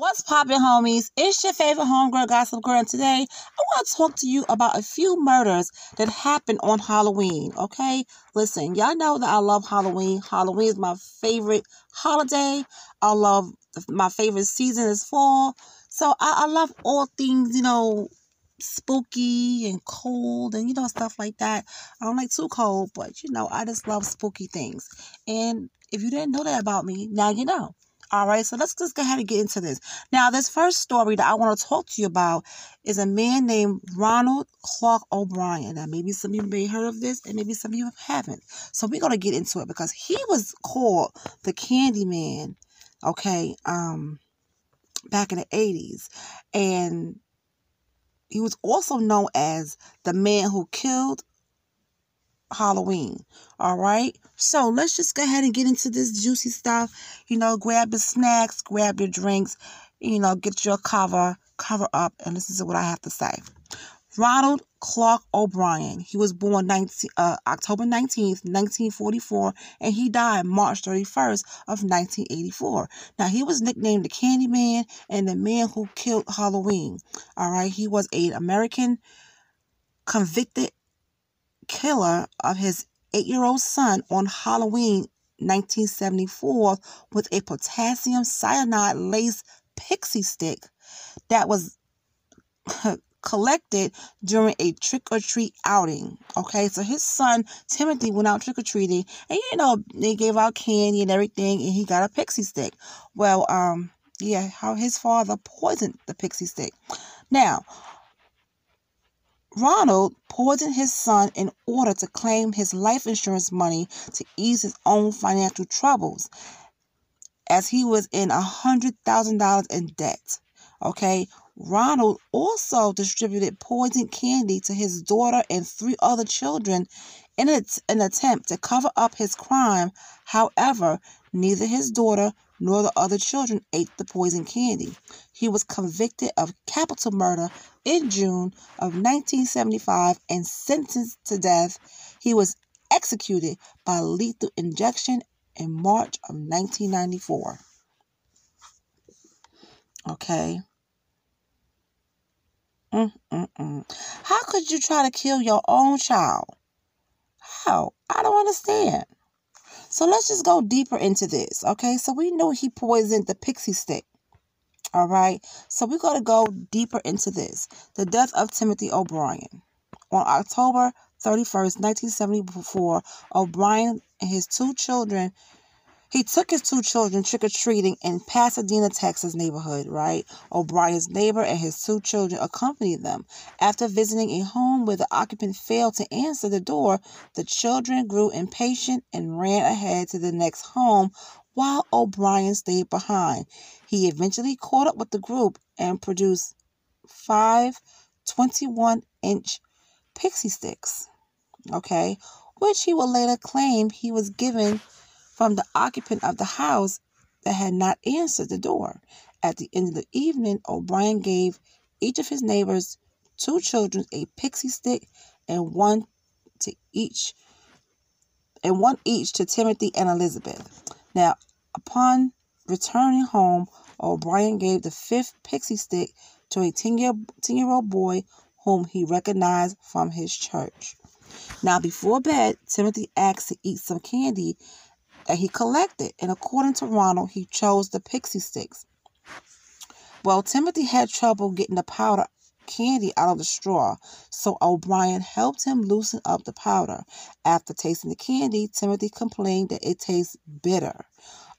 What's poppin', homies? It's your favorite homegirl, Gossip Girl, and today I want to talk to you about a few murders that happened on Halloween, okay? Listen, y'all know that I love Halloween. Halloween is my favorite holiday. My favorite season is fall. So I love all things, spooky and cold and, stuff like that. I don't like too cold, but, I just love spooky things. And if you didn't know that about me, now you know. All right, so let's just go ahead and get into this. Now, this first story that I want to talk to you about is a man named Ronald Clark O'Brien. Now, maybe some of you may have heard of this, and maybe some of you haven't. So we're going to get into it because he was called the Candy Man, okay, back in the 80s. And he was also known as the man who killed Halloween. All right, so let's just go ahead and get into this juicy stuff. Grab your snacks, grab your drinks, get your cover up, and listen to what I have to say. Ronald Clark O'Brien. He was born October 19th, 1944, and he died March 31st of 1984. Now, he was nicknamed the Candy Man and the man who killed Halloween. All right, he was an American convicted killer of his 8-year-old son on Halloween 1974 with a potassium cyanide laced Pixie Stick that was collected during a trick-or-treat outing. Okay, so his son Timothy went out trick-or-treating, and they gave out candy and everything, and he got a Pixie Stick. Well, how his father poisoned the Pixie Stick. Now, Ronald poisoned his son in order to claim his life insurance money to ease his own financial troubles, as he was in $100,000 in debt. Okay, Ronald also distributed poisoned candy to his daughter and 3 other children in an attempt to cover up his crime. However, neither his daughter nor the other children ate the poison candy. He was convicted of capital murder in June of 1975 and sentenced to death. He was executed by lethal injection in March of 1994. Okay. How could you try to kill your own child? How? I don't understand. So let's just go deeper into this, okay? So we know he poisoned the Pixie Stick, all right? So we're going to go deeper into this. The death of Timothy O'Brien. On October 31st, 1974, O'Brien and his 2 children, he took his 2 children trick-or-treating in Pasadena, Texas neighborhood, right? O'Brien's neighbor and his 2 children accompanied them. After visiting a home where the occupant failed to answer the door, the children grew impatient and ran ahead to the next home while O'Brien stayed behind. He eventually caught up with the group and produced 5 21-inch Pixie Sticks, okay, which he would later claim he was given from the occupant of the house that had not answered the door. At the end of the evening, O'Brien gave each of his neighbors 2 children a Pixie Stick and one each to Timothy and Elizabeth. Now, upon returning home, O'Brien gave the 5th Pixie Stick to a 10-year-old boy whom he recognized from his church. Now, before bed, Timothy asked to eat some candy that he collected, and according to Ronald, he chose the Pixie Sticks. Well, Timothy had trouble getting the powder candy out of the straw, so O'Brien helped him loosen up the powder. After tasting the candy, Timothy complained that it tastes bitter.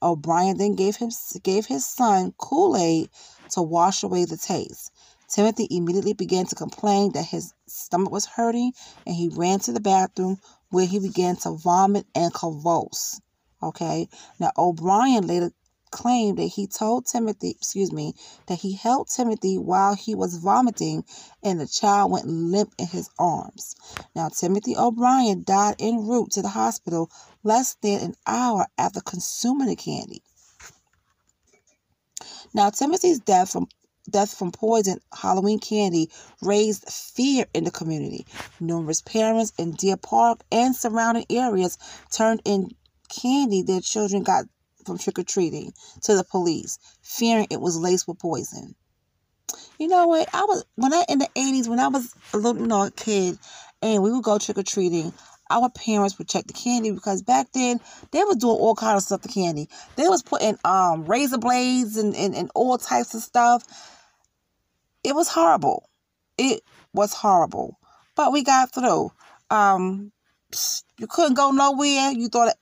O'Brien then gave his son Kool-Aid to wash away the taste. Timothy immediately began to complain that his stomach was hurting, and he ran to the bathroom where he began to vomit and convulse. Okay, now O'Brien later claimed that he held Timothy while he was vomiting, and the child went limp in his arms. Now, Timothy O'Brien died en route to the hospital less than an hour after consuming the candy. Now, Timothy's death from poisoned Halloween candy raised fear in the community. Numerous parents in Deer Park and surrounding areas turned in candy their children got from trick-or-treating to the police, fearing it was laced with poison. You know what? In the 80s, when I was a little, a kid, and we would go trick-or-treating, our parents would check the candy because back then they was doing all kind of stuff to candy. They was putting razor blades and all types of stuff. It was horrible. It was horrible. But we got through. You couldn't go nowhere. You thought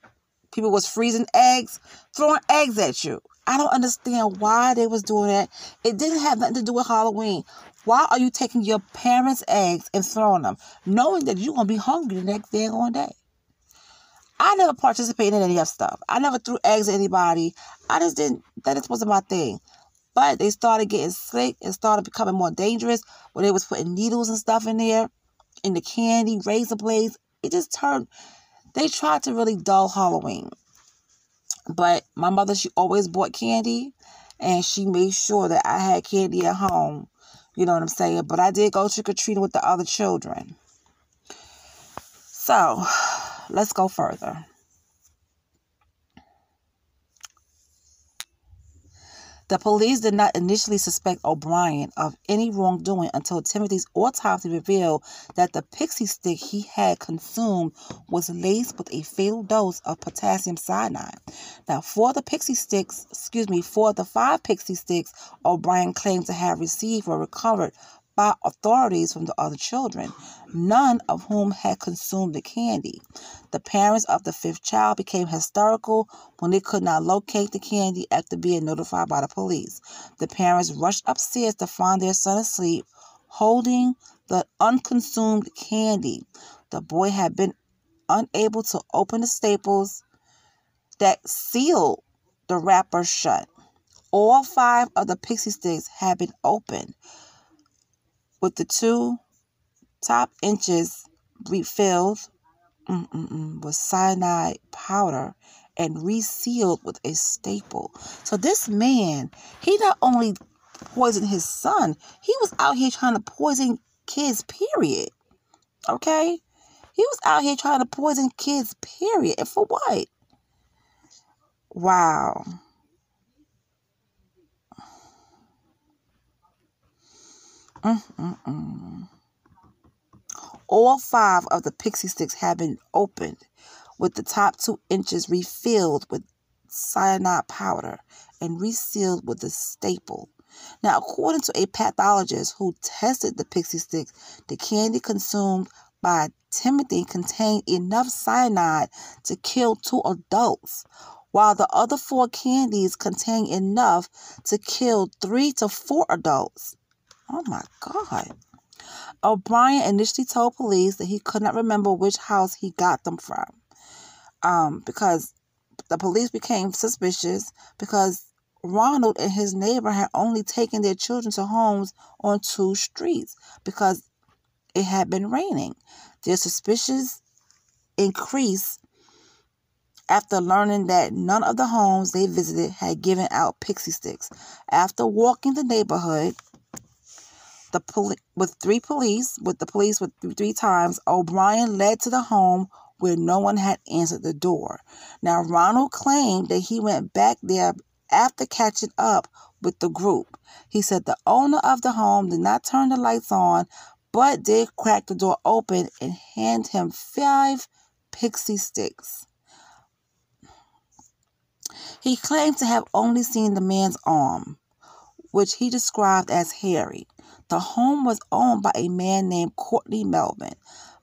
people was freezing eggs, throwing eggs at you. I don't understand why they was doing that. It didn't have nothing to do with Halloween. Why are you taking your parents' eggs and throwing them, knowing that you're going to be hungry the next day on day? I never participated in any of that stuff. I never threw eggs at anybody. That just wasn't my thing. But they started getting slick and started becoming more dangerous when they was putting needles and stuff in there, in the candy, razor blades. It just they tried to really dull Halloween. But my mother, she always bought candy, and she made sure that I had candy at home. You know what I'm saying? But I did go trick-or-treating with the other children. So, let's go further. The police did not initially suspect O'Brien of any wrongdoing until Timothy's autopsy revealed that the Pixie Stick he had consumed was laced with a fatal dose of potassium cyanide. Now, for the 5 Pixie Sticks O'Brien claimed to have received were recovered by authorities from the other children, none of whom had consumed the candy. The parents of the 5th child became hysterical when they could not locate the candy after being notified by the police. The parents rushed upstairs to find their son asleep, holding the unconsumed candy. The boy had been unable to open the staples that sealed the wrapper shut. All 5 of the Pixie Sticks had been opened, with the 2 top inches refilled with cyanide powder and resealed with a staple. So this man, he not only poisoned his son, he was out here trying to poison kids, period. Okay? He was out here trying to poison kids, period. And for what? Wow. All 5 of the Pixie Sticks had been opened, with the top 2 inches refilled with cyanide powder and resealed with a staple. Now, according to a pathologist who tested the Pixie Sticks, the candy consumed by Timothy contained enough cyanide to kill 2 adults, while the other 4 candies contained enough to kill 3 to 4 adults. Oh my God. O'Brien initially told police that he could not remember which house he got them from, because the police became suspicious because Ronald and his neighbor had only taken their children to homes on 2 streets because it had been raining. Their suspicions increased after learning that none of the homes they visited had given out Pixie Sticks. After walking the neighborhood, with the police 3 times, O'Brien led to the home where no one had answered the door. Now, Ronald claimed that he went back there after catching up with the group. He said the owner of the home did not turn the lights on, but did crack the door open and hand him 5 Pixie Sticks. He claimed to have only seen the man's arm, which he described as hairy. The home was owned by a man named Courtney Melvin.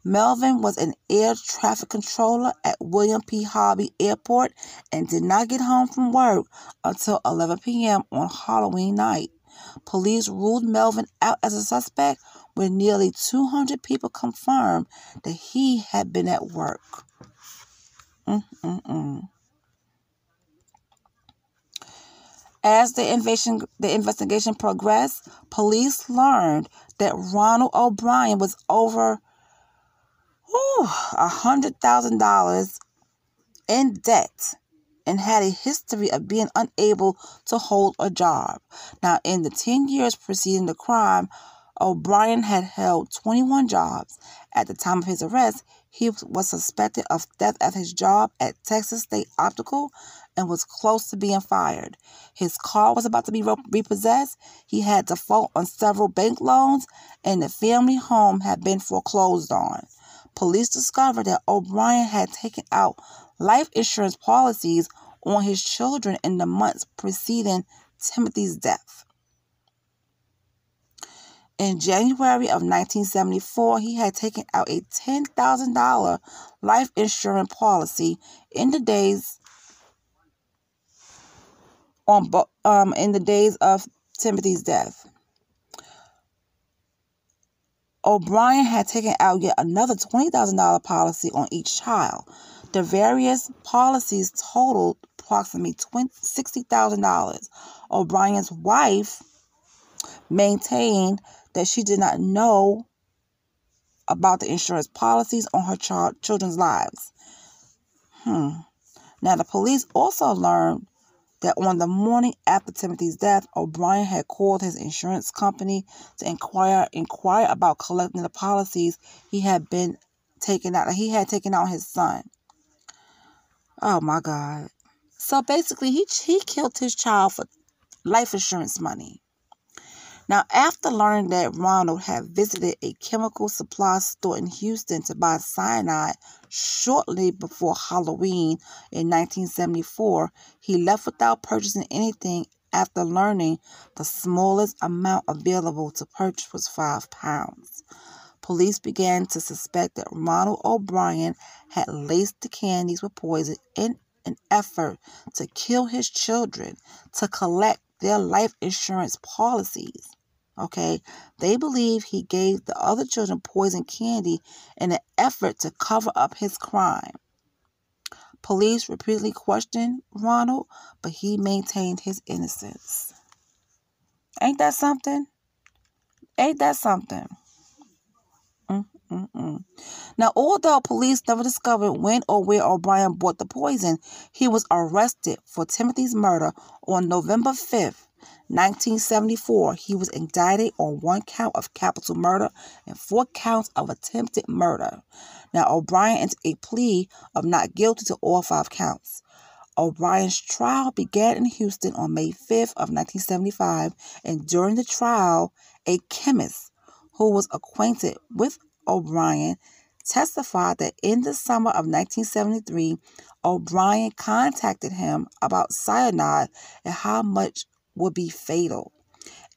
Melvin was an air traffic controller at William P. Hobby Airport and did not get home from work until 11 p.m. on Halloween night. Police ruled Melvin out as a suspect when nearly 200 people confirmed that he had been at work. As the investigation progressed, police learned that Ronald O'Brien was over $100,000 in debt and had a history of being unable to hold a job. Now, in the 10 years preceding the crime, O'Brien had held 21 jobs. At the time of his arrest, he was suspected of theft at his job at Texas State Optical and was close to being fired. His car was about to be repossessed. He had default on several bank loans, and the family home had been foreclosed on. Police discovered that O'Brien had taken out life insurance policies on his children in the months preceding Timothy's death. In January of 1974, he had taken out a $10,000 life insurance policy in the days of Timothy's death. O'Brien had taken out yet another $20,000 policy on each child. The various policies totaled approximately $60,000. O'Brien's wife maintained that she did not know about the insurance policies on her children's lives. Now, the police also learned that on the morning after Timothy's death, O'Brien had called his insurance company to inquire about collecting the policies he had taken out on his son. Oh my God. So basically, he killed his child for life insurance money. Now, after learning that Ronald had visited a chemical supply store in Houston to buy cyanide shortly before Halloween in 1974, he left without purchasing anything after learning the smallest amount available to purchase was 5 pounds. Police began to suspect that Ronald O'Brien had laced the candies with poison in an effort to kill his children to collect their life insurance policies. Okay, they believe he gave the other children poison candy in an effort to cover up his crime. Police repeatedly questioned Ronald, but he maintained his innocence. Ain't that something? Ain't that something? Now, although police never discovered when or where O'Brien bought the poison, he was arrested for Timothy's murder on November 5th. 1974, he was indicted on 1 count of capital murder and 4 counts of attempted murder. Now, O'Brien entered a plea of not guilty to all 5 counts. O'Brien's trial began in Houston on May 5th of 1975, and during the trial, a chemist who was acquainted with O'Brien testified that in the summer of 1973, O'Brien contacted him about cyanide and how much would be fatal.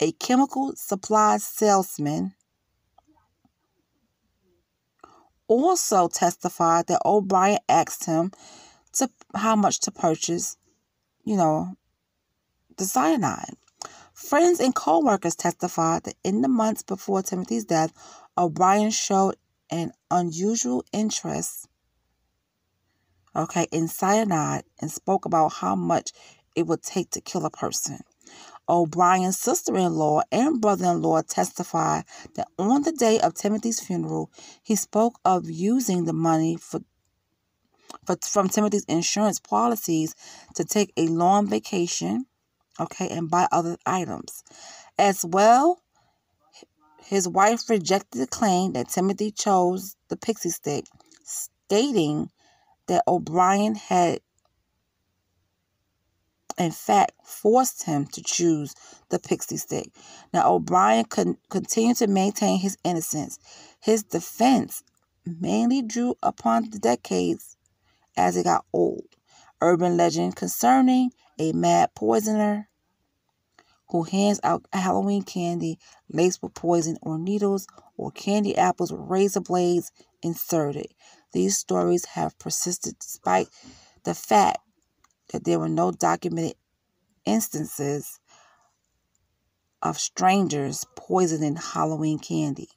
A chemical supply salesman also testified that O'Brien asked him how much to purchase, the cyanide. Friends and co-workers testified that in the months before Timothy's death, O'Brien showed an unusual interest, in cyanide and spoke about how much it would take to kill a person. O'Brien's sister-in-law and brother-in-law testified that on the day of Timothy's funeral, he spoke of using the money from Timothy's insurance policies to take a long vacation, and buy other items. As well, his wife rejected the claim that Timothy chose the Pixie Stick, stating that O'Brien had in fact forced him to choose the Pixie Stick. Now, O'Brien continued to maintain his innocence. His defense mainly drew upon the decades as it got old. Urban legend concerning a mad poisoner who hands out Halloween candy laced with poison or needles or candy apples with razor blades inserted. These stories have persisted despite the fact that there were no documented instances of strangers poisoning Halloween candy.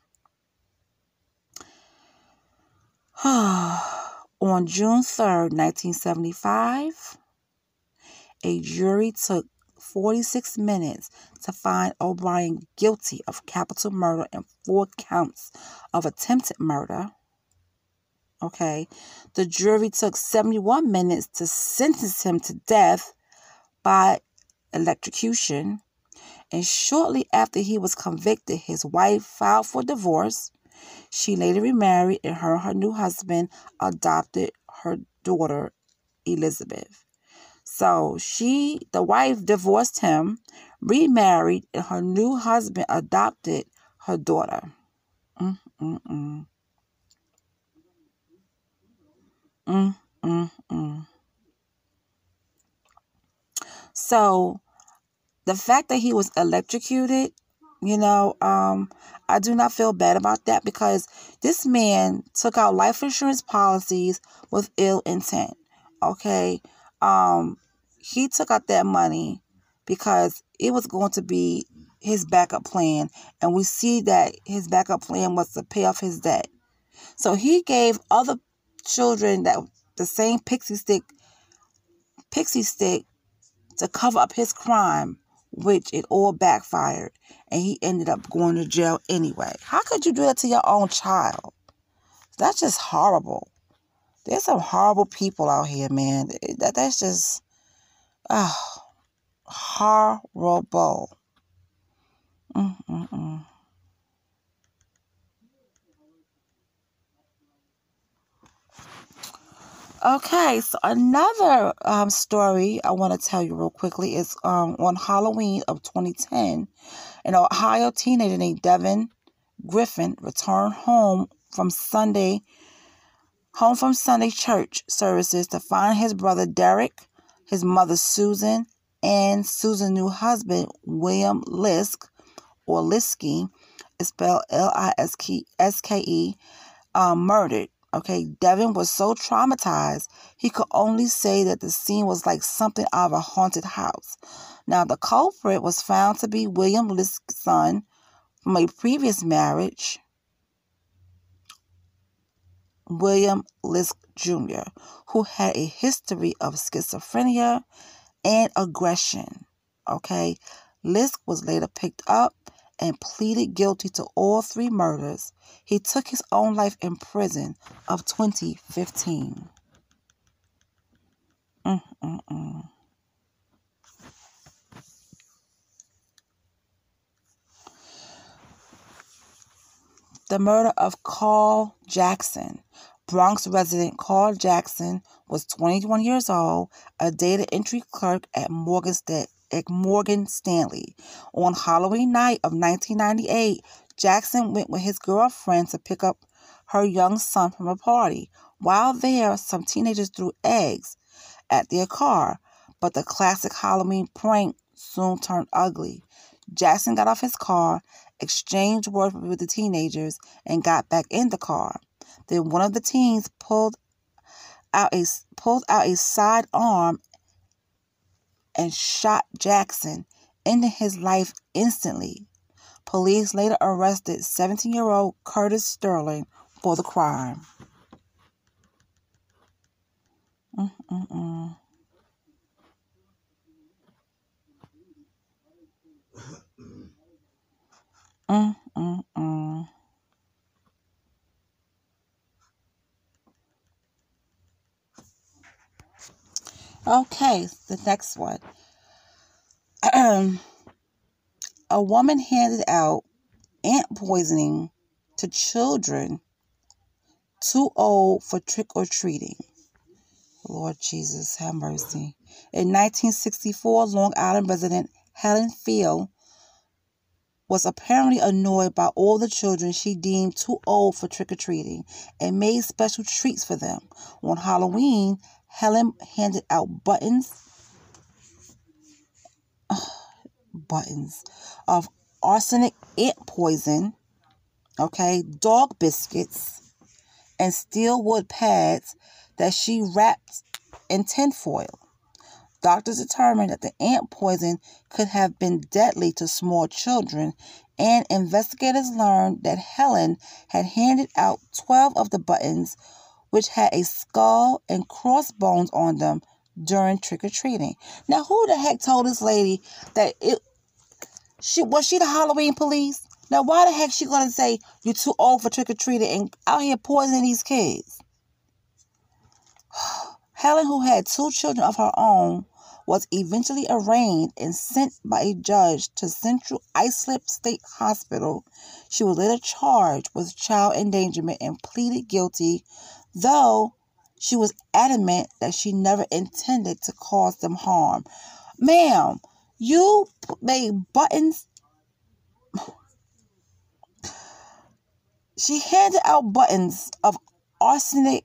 On June 3rd, 1975, a jury took 46 minutes to find O'Brien guilty of capital murder and 4 counts of attempted murder. The jury took 71 minutes to sentence him to death by electrocution. And shortly after he was convicted, his wife filed for divorce. She later remarried, and her new husband adopted her daughter, Elizabeth. So the wife divorced him, remarried, and her new husband adopted her daughter. Mm, mm, mm. Mm, mm, mm. So the fact that he was electrocuted, I do not feel bad about that, because this man took out life insurance policies with ill intent. Okay. He took out that money because it was going to be his backup plan. And we see that his backup plan was to pay off his debt. So he gave other children that the same pixie stick to cover up his crime, which it all backfired, and he ended up going to jail anyway. How could you do that to your own child? That's just horrible. There's some horrible people out here, man. That's just horrible. Mm-mm-mm. Okay, so another story I want to tell you real quickly is on Halloween of 2010, an Ohio teenager named Devin Griffin returned home from Sunday church services to find his brother Derek, his mother Susan, and Susan's new husband William Lisk, or Liske, is spelled Liske, murdered. Okay, Devin was so traumatized, he could only say that the scene was like something out of a haunted house. Now, the culprit was found to be William Lisk's son from a previous marriage, William Lisk Jr., who had a history of schizophrenia and aggression. Okay, Lisk was later picked up and pleaded guilty to all 3 murders. He took his own life in prison of 2015. The murder of Carl Jackson. Bronx resident Carl Jackson was 21 years old, a data entry clerk at Morgan Stanley. On Halloween night of 1998, Jackson went with his girlfriend to pick up her young son from a party. While there, some teenagers threw eggs at their car, but the classic Halloween prank soon turned ugly. Jackson got off his car, exchanged words with the teenagers, and got back in the car. Then one of the teens pulled out a sidearm and shot Jackson, ending his life instantly. Police later arrested 17-year-old Curtis Sterling for the crime. Mm-mm-mm. Mm-mm-mm. Okay, the next one. A woman handed out ant poisoning to children too old for trick-or-treating. Lord Jesus, have mercy. In 1964, Long Island resident Helen Field was apparently annoyed by all the children she deemed too old for trick-or-treating and made special treats for them. On Halloween, Helen handed out buttons of arsenic ant poison, dog biscuits, and steel wood pads that she wrapped in tinfoil. Doctors determined that the ant poison could have been deadly to small children, and investigators learned that Helen had handed out 12 of the buttons, which had a skull and crossbones on them, during trick-or-treating. Now, who the heck told this lady that was she the Halloween police? Now, why the heck she gonna say you're too old for trick-or-treating and out here poisoning these kids? Helen, who had 2 children of her own, was eventually arraigned and sent by a judge to Central Islip State Hospital. She was later charged with child endangerment and pleaded guilty, though She was adamant that she never intended to cause them harm. Ma'am, you made buttons. She handed out buttons of arsenic,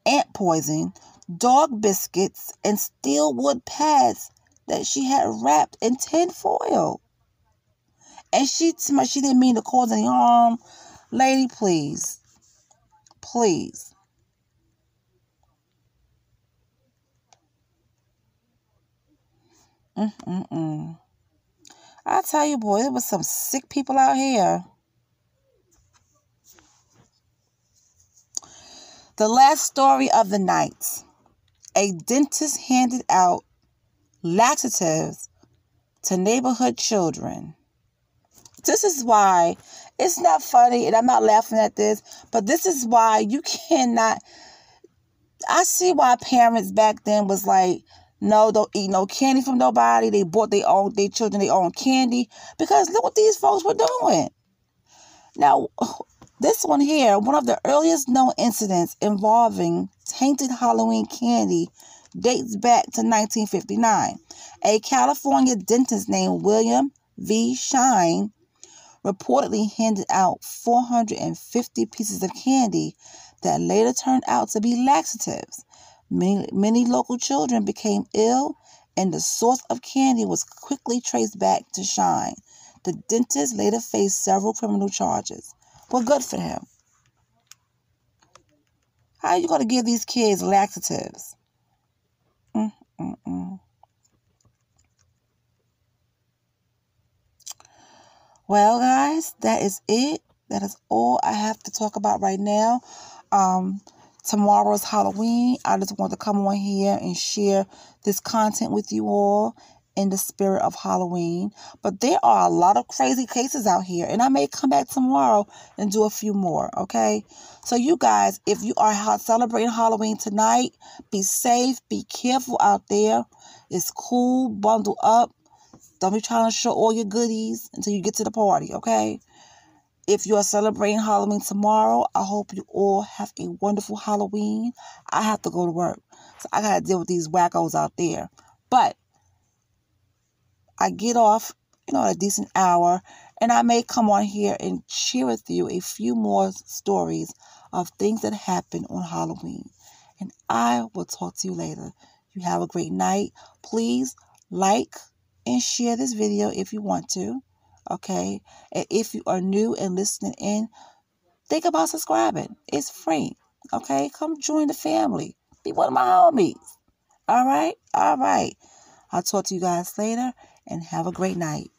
ant poison, dog biscuits, and steel wood pads that she had wrapped in tin foil. And she didn't mean to cause any harm. Lady, please. Please. I tell you, boy, there was some sick people out here. The last story of the night. A dentist handed out laxatives to neighborhood children. This is why it's not funny, and I'm not laughing at this, but this is why you cannot. I see why parents back then was like, no, don't eat no candy from nobody. They bought their children their own candy, because look what these folks were doing. Now, this one here, one of the earliest known incidents involving tainted Halloween candy dates back to 1959. A California dentist named William V. Shine reportedly handed out 450 pieces of candy that later turned out to be laxatives. Many local children became ill, and the source of candy was quickly traced back to Shine. The dentist later faced several criminal charges. Well, good for him. How are you going to give these kids laxatives? Well, guys, that is it. That is all I have to talk about right now. Tomorrow's Halloween. I just want to come on here and share this content with you all in the spirit of Halloween. But there are a lot of crazy cases out here, and I may come back tomorrow and do a few more, okay? So you guys, if you are celebrating Halloween tonight, be safe, be careful out there. It's cool, bundle up. Don't be trying to show all your goodies until you get to the party, okay? If you are celebrating Halloween tomorrow, I hope you all have a wonderful Halloween. I have to go to work, so I got to deal with these wackos out there. But I get off, at a decent hour, and I may come on here and share with you a few more stories of things that happen on Halloween. And I will talk to you later. You have a great night. Please like and share this video if you want to, okay? And if you are new and listening in, think about subscribing. It's free, okay? Come join the family. Be one of my homies. All right? All right. I'll talk to you guys later, and have a great night.